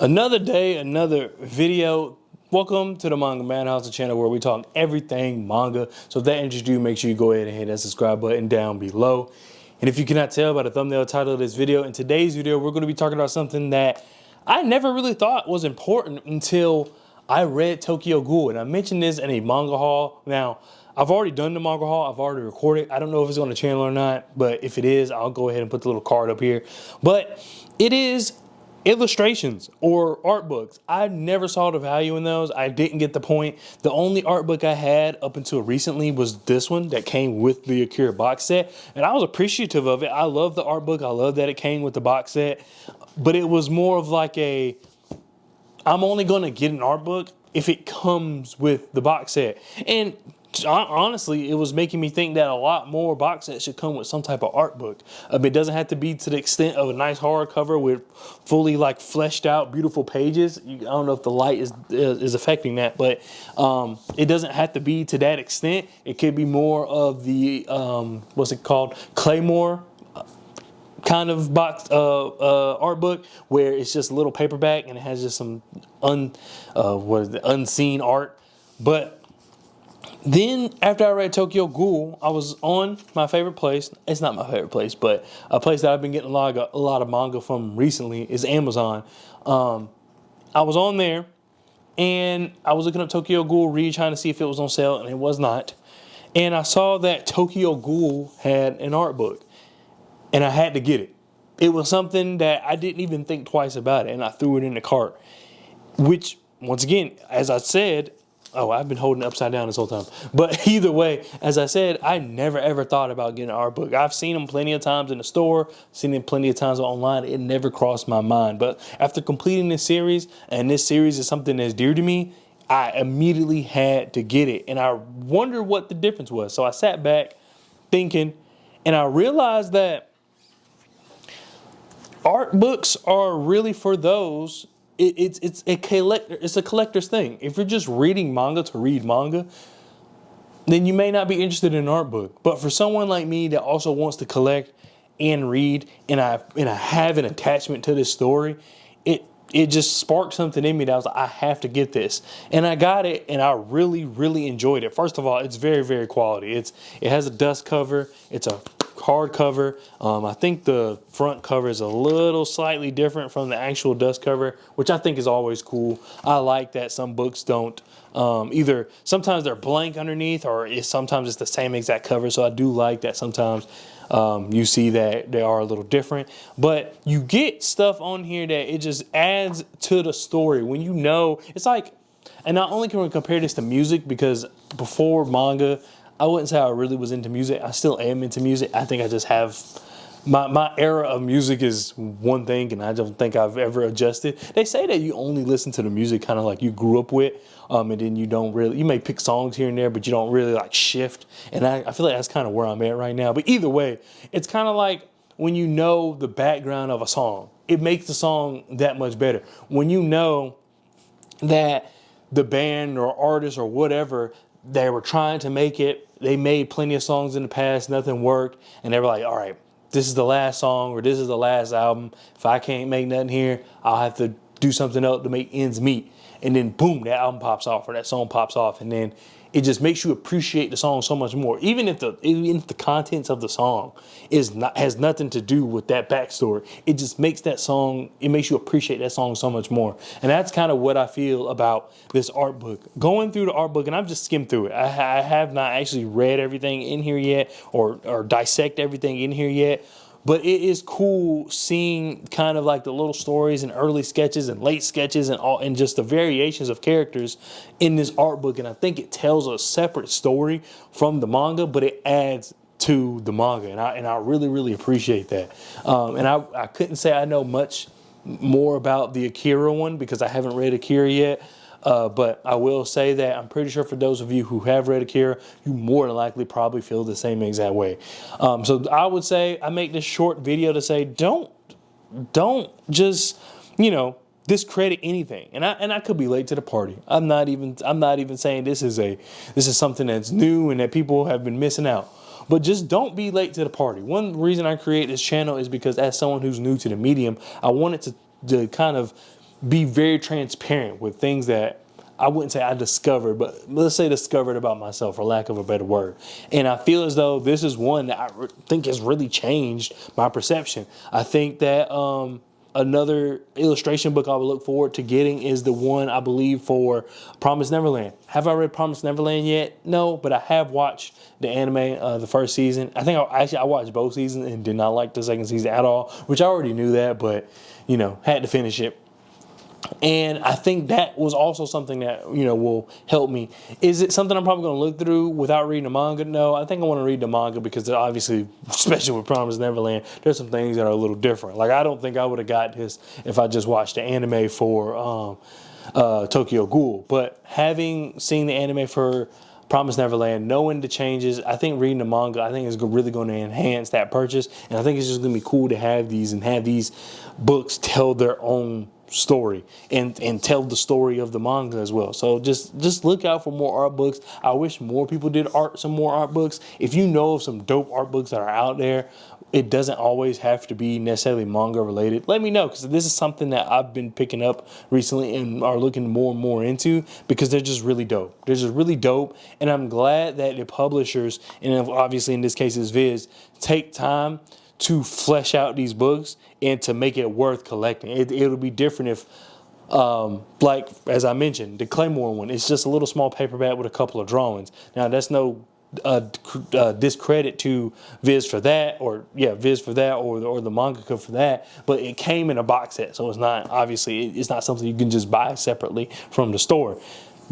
Another day, another video. Welcome to the Manga Madhouse, the channel where we talk everything manga. So if that interests you, make sure you go ahead and hit that subscribe button down below. And if you cannot tell by the thumbnail title of this video, in today's video, we're going to be talking about something that I never really thought was important until I read Tokyo Ghoul. And I mentioned this in a manga haul. Now, I've already done the manga haul. I've already recorded. I don't know if it's on the channel or not, but if it is, I'll go ahead and put the little card up here. But it is illustrations or art books. I never saw the value in those. I didn't get the point. The only art book I had up until recently was this one that came with the Akira box set, and I was appreciative of it. I love the art book. I love that it came with the box set, but it was more of like a, I'm only going to get an art book if it comes with the box set. And honestly, it was making me think that a lot more box sets should come with some type of art book. It doesn't have to be to the extent of a nice hardcover with fully like fleshed out beautiful pages. I don't know if the light is affecting that, but it doesn't have to be to that extent. It could be more of the what's it called, Claymore kind of box art book, where it's just a little paperback and it has just some unseen art. But then after I read Tokyo Ghoul, I was on my favorite place. It's not my favorite place, but a place that I've been getting a lot of manga from recently is Amazon. I was on there and I was looking up Tokyo Ghoul, trying to see if it was on sale, and it was not. And I saw that Tokyo Ghoul had an art book, and I had to get it. It was something that I didn't even think twice about it, and I threw it in the cart. Which, once again, as I said, oh, I've been holding it upside down this whole time. But either way, as I said, I never ever thought about getting an art book. I've seen them plenty of times in the store, seen them plenty of times online. It never crossed my mind. But after completing this series, and this series is something that's dear to me, I immediately had to get it. And I wonder what the difference was. So I sat back thinking, and I realized that art books are really for those. It's a collector's thing. If you're just reading manga to read manga, then you may not be interested in an art book. But for someone like me that also wants to collect and read, and I have an attachment to this story, it just sparked something in me that I was like, I have to get this. And I got it, and I really, really enjoyed it. First of all, it's very, very quality. It has a dust cover. It's a hardcover. I think the front cover is a little slightly different from the actual dust cover, which I think is always cool. I like that some books don't. Either sometimes they're blank underneath, or sometimes it's the same exact cover. So I do like that sometimes you see that they are a little different. But you get stuff on here that it just adds to the story. When you know, it's like, and not only can we compare this to music, because before manga, I wouldn't say I really was into music. I still am into music. I think I just have, my era of music is one thing, and I don't think I've ever adjusted. They say that you only listen to the music kind of like you grew up with, and then you don't really, you may pick songs here and there, but you don't really like shift. And I feel like that's kind of where I'm at right now. But either way, it's kind of like when you know the background of a song, it makes the song that much better. When you know that the band or artist or whatever, they were trying to make it, they made plenty of songs in the past, nothing worked, and they were like, all right, this is the last song, or this is the last album. If I can't make nothing here, I'll have to do something else to make ends meet. And then boom, that album pops off, or that song pops off, and then it just makes you appreciate the song so much more. Even if the contents of the song has nothing to do with that backstory, it just makes that song, it makes you appreciate that song so much more. And that's kind of what I feel about this art book. Going through the art book, and I've just skimmed through it. I have not actually read everything in here yet, or dissect everything in here yet. But it is cool seeing kind of like the little stories and early sketches and late sketches and just the variations of characters in this art book. And I think it tells a separate story from the manga, but it adds to the manga. And I really, really appreciate that. And I couldn't say I know much more about the Akira one because I haven't read Akira yet. But I will say that I'm pretty sure for those of you who have read Akira, you more than likely probably feel the same exact way. So I would say I make this short video to say don't just, discredit anything. And I could be late to the party. I'm not even saying this is something that's new and that people have been missing out. But just don't be late to the party. One reason I create this channel is because as someone who's new to the medium, I wanted to kind of be very transparent with things that I wouldn't say I discovered, but let's say discovered about myself, for lack of a better word. And I feel as though this is one that I think has really changed my perception. I think that another illustration book I would look forward to getting is the one, I believe, for Promised Neverland. Have I read Promised Neverland yet? No, but I have watched the anime, the first season. I think I watched both seasons and did not like the second season at all, which I already knew that, but, you know, had to finish it. And I think that was also something that, you know, will help me. Is it something I'm probably going to look through without reading the manga? No, I think I want to read the manga because obviously, especially with Promised Neverland, there's some things that are a little different. Like, I don't think I would have got this if I just watched the anime for Tokyo Ghoul. But having seen the anime for Promised Neverland, knowing the changes, I think reading the manga, I think is really going to enhance that purchase. And I think it's just going to be cool to have these and have these books tell their own story and tell the story of the manga as well. So just look out for more art books. I wish more people did some more art books. If you know of some dope art books that are out there, it doesn't always have to be necessarily manga related. Let me know, because this is something that I've been picking up recently and are looking more and more into, because they're just really dope. They're just really dope, and I'm glad that the publishers, and obviously in this case is Viz, take time to flesh out these books and to make it worth collecting. It'll be different if, like, as I mentioned, the Claymore one, it's just a little small paperback with a couple of drawings. Now, that's no discredit to Viz for that, or Viz for that, or the mangaka for that, but it came in a box set, so it's not, obviously, it's not something you can just buy separately from the store.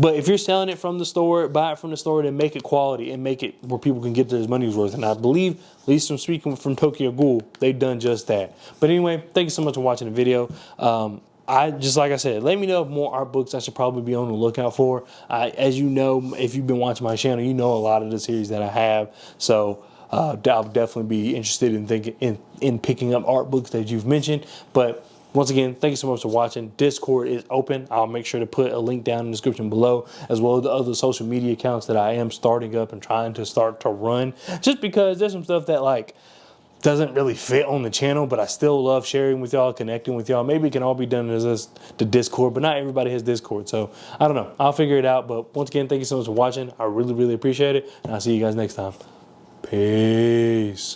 But if you're selling it from the store, buy it from the store, then make it quality and make it where people can get their money's worth. And I believe, at least from speaking from Tokyo Ghoul, they've done just that. But anyway, thank you so much for watching the video. Like I said, let me know if more art books I should probably be on the lookout for. As you know, if you've been watching my channel, you know a lot of the series that I have. So I'll definitely be interested in picking up art books that you've mentioned. But once again, thank you so much for watching. Discord is open. I'll make sure to put a link down in the description below, as well as the other social media accounts that I am starting up and trying to start to run. Just because there's some stuff that, like, doesn't really fit on the channel, but I still love sharing with y'all, connecting with y'all. Maybe it can all be done as the Discord, but not everybody has Discord. So I don't know. I'll figure it out. But once again, thank you so much for watching. I really, really appreciate it. And I'll see you guys next time. Peace.